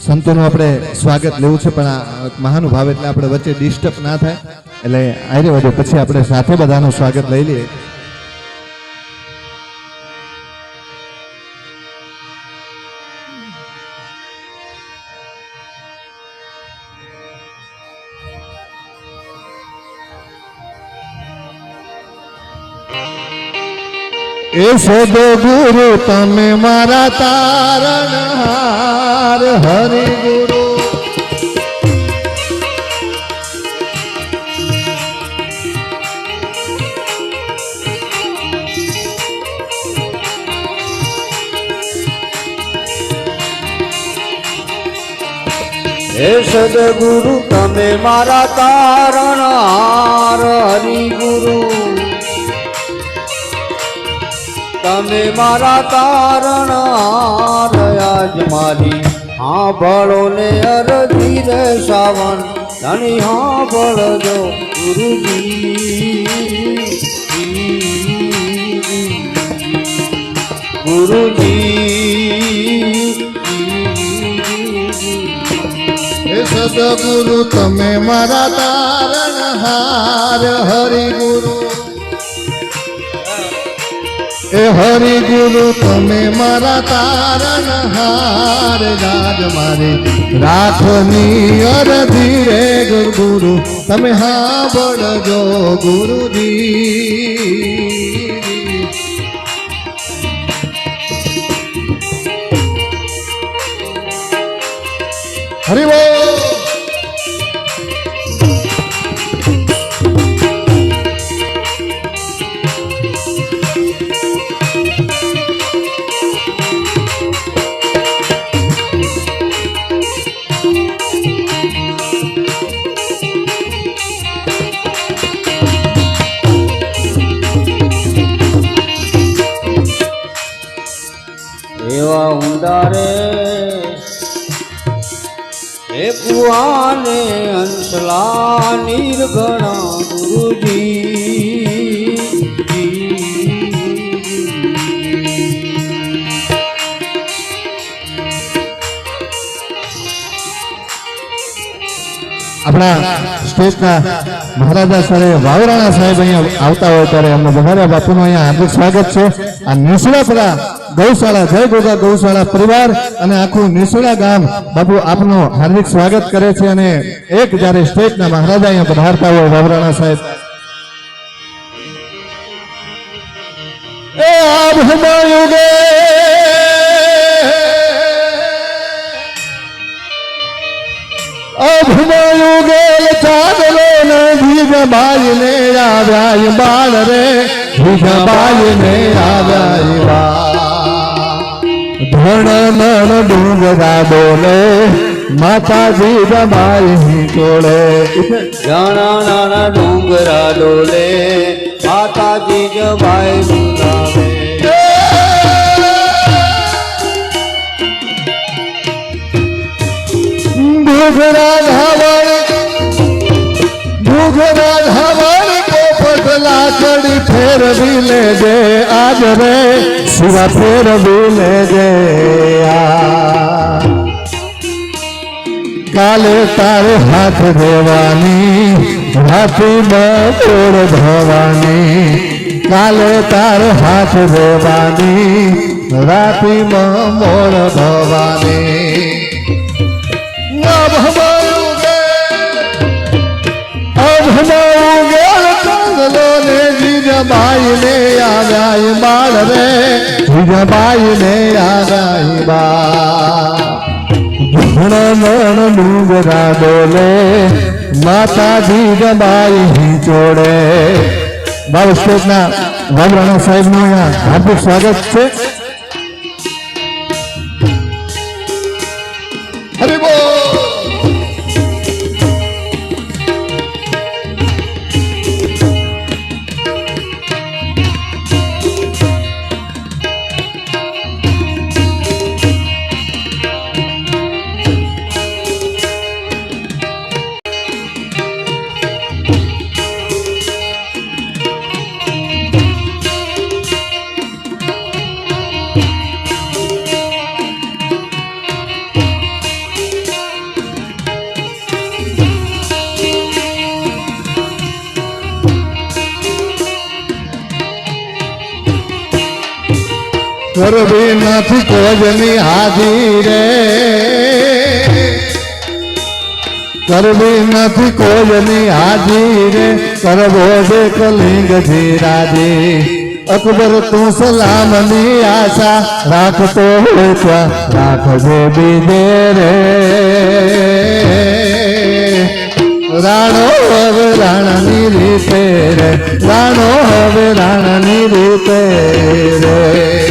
સંતોનું આપણે સ્વાગત લેવું છે, પણ આ મહાનુભાવ એટલે આપણે વચ્ચે ડિસ્ટર્બ ના થાય એટલે આરે વધે પછી આપણે સાથે બધાનું સ્વાગત લઈ લઈએ. એ સદગુરુ તમે મારા તારણહાર હરિ ગુરુ. હે સદગુરુ તમે મારા તારણહાર હરિ ગુરુ. તમે મારા તારણહાર આજ મારી સાંભળો ને અરજી રે સાવન ધણી સાંભળજો ગુરુજી. ગુરુજી એ સદગુરુ તમે મારા તારણહાર હરિ ગુરુ. એ હરિ ગુરુ તમે મારા તારણહાર રાજ મારી રાખની અરજી રે ગુરુ તમે સાંભળજો ગુરુજી. હરિ બોલ. એવા ઊંડારે એ કુવાને અંશલા નિર્ગણા ગુરુજી. આપણા સ્ટેજના મહારાજા સાહેબ વાવરાણા સાહેબ અહીંયા આવતા હોય ત્યારે અમને બધાર્યા બાપુનું અહીંયા હાર્દિક સ્વાગત છે. આ નિસુડાપરા ગૌશાળા જય ગોગા ગૌશાળા પરિવાર અને આખું નિસુડા ગામ બાપુ આપનું હાર્દિક સ્વાગત કરે છે. અને એક જયારે સ્ટેટના મહારાજા અહીંયા પધારતા હોય વાવરાણા સાહેબ એ આપ હમાયુગે અભમયુગેલ ચાંદલો ને ભીગબાઈ ને આવ્યા બાળ રે ભીગબાઈ ને આવ્યા ધણ નણ ડુંગરા બોલે માતાજી જમાઈ ટોળે. જાણા નાના ડુંગરા ડોલે માતાજી જમાઈ બોલાવે. ઘૂઘરા ધાવણ પોપટલા ચડી ફેરવી લેજે આજ રે શિવા ફેરવી લેજે. કાલે તારે હાથ દેવાની હાથી બપોર ધવાની. કાલે તારે હાથ દેવાની રાતી મોડ ધવાની. જીજાબાઈ ને આવ્યા બાળ રે જીજાબાઈ ને આવ્યા બા. ધણ ડુંગરા ડોલે માતાજી જબાઈ ચોડે. બાબુ સ્ટેજના વાવરાણા સાહેબનું અહીંયા હાર્દિક સ્વાગત છે. હરિ બોલ. કરવી નથી કોજની હાજી રે કરવી નથી કોજની હાજી રે કરવો દે કલિંગજી રાજી અકબર તું સલામની આશા રાખતો હોય ત્યાં રાખજે બીજે રે રાણો હવે રાણાની રીતે રે રાણો હવે રાણાની રીતે રે